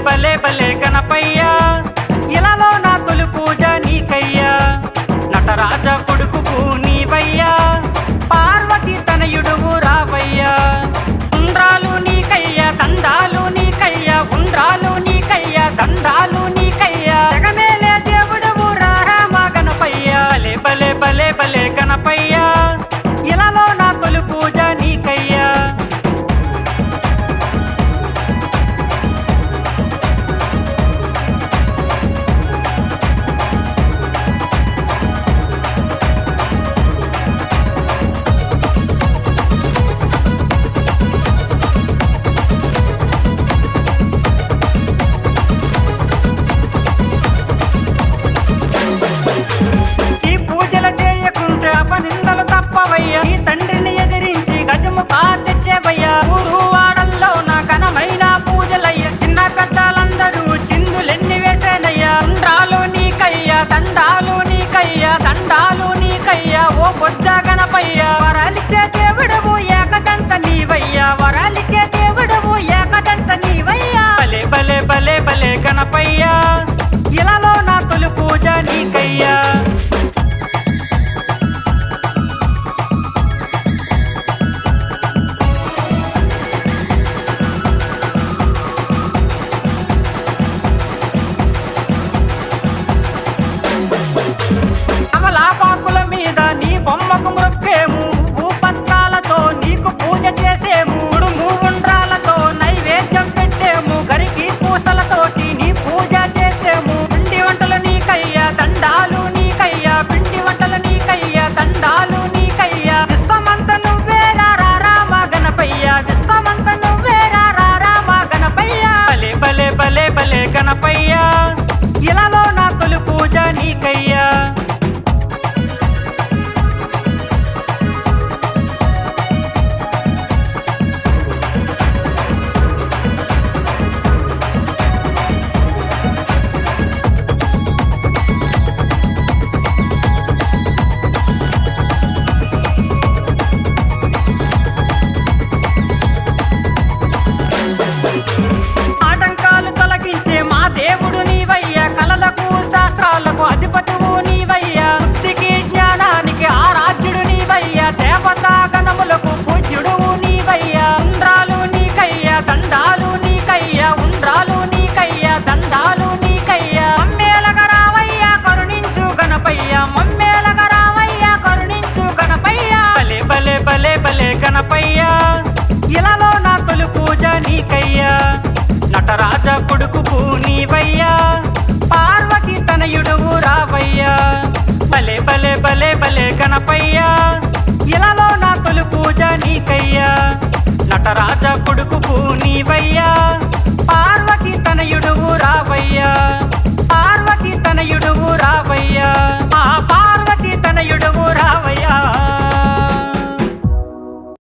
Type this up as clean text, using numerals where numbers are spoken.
భలే భలే గణపయ్యా ఇలాలో నా తొలి పూజ నీకయ్యా నటరాజ కొడుకుకు నీవయ్యా పార్వతి తనయుడువు రావయ్యా ఉండ్రాలు నీకయ్యా దండాలు నీకయ్యా ఉండ్రాలు నీకయ్యా దండాలు నీకయ్యా జగమేలే దేవుడువు రామ గణపయ్యా భలే భలే భలే భలే గణపయ్యా ఇలాలో నా తొలి పూజ నీకయ్యా నిందలు తప్పవయ్యా ఈ తండ్రిని ఎదిరించి గజము తెచ్చేవయ్యా ఊరు వాడల్లో నా ఘనమైన పూజలయ్యా చిన్న పెద్దలందరూ చిందులెన్ని వేసేనయ్యా ఉండ్రాలు నీకయ్యా దండాలు నీకయ్యా దండాలు నీకయ్యా ఓ బొజ్జ గణపయ్యా వరాలిచ్చే దేవుడవు ఏకదంత నీవయ్యా వరాలిచ్చే దేవుడవు ఏకదంత నీవయ్యా భలే భలే భలే భలే గణపయ్యా ఇలాలో నా తొలి పూజ నీకయ్యా కమలాపాకుల మీద నీ బొమ్మకు మొక్కేము పత్రాలతో నీకు పూజ చేసేము ఉడుము ఉండ్రాలతో నైవేద్యం పెట్టేము గరికి పూసలతోటి నీ పూజ చేసేము పిండి వంటలు నీకయ్యా దండాలు నీకయ్యా పిండి వంటలు నీకయ్యా దండాలు నీకయ్యా విశ్వమంత నువ్వేరా రామ గణపయ్యా విశ్వమంత నువ్వేరా రామ గణపయ్యా భలే భలే భలే భలే గణపయ్యా ఇలాలో నా తొలి పూజ నీకయ్యా ఆటంకాలు తొలగించే మా దేవుడు నీవయ్యా కళలకు శాస్త్రాలకు అధిపతువు నీవయ్యా బుద్ధికి జ్ఞానానికి ఆరాధ్యుడు నీవయ్యా దేవతా గణములకు పూజ్యుడువు నీవయ్యా ఉండ్రాలు నీకయ్యా దండాలు నీకయ్యా ఉండ్రాలు నీకయ్యా దండాలు నీకయ్యా మమ్మేలగ రావయ్యా కరుణించు గణపయ్యా మమ్మేలగ రావయ్యా కరుణించు గణపయ్యా భలే భలే భలే భలే గణపయ్యా ఇలాలో నా తొలి పూజ నీకయ్యా నటరాజ కొడుకుకు నీవయ్యా పార్వతి తనయుడువు రావయ్యా భలే భలే భలే భలే గణపయ్యా ఇలాలో నా తొలి పూజ నీకయ్యా నటరాజ కొడుకు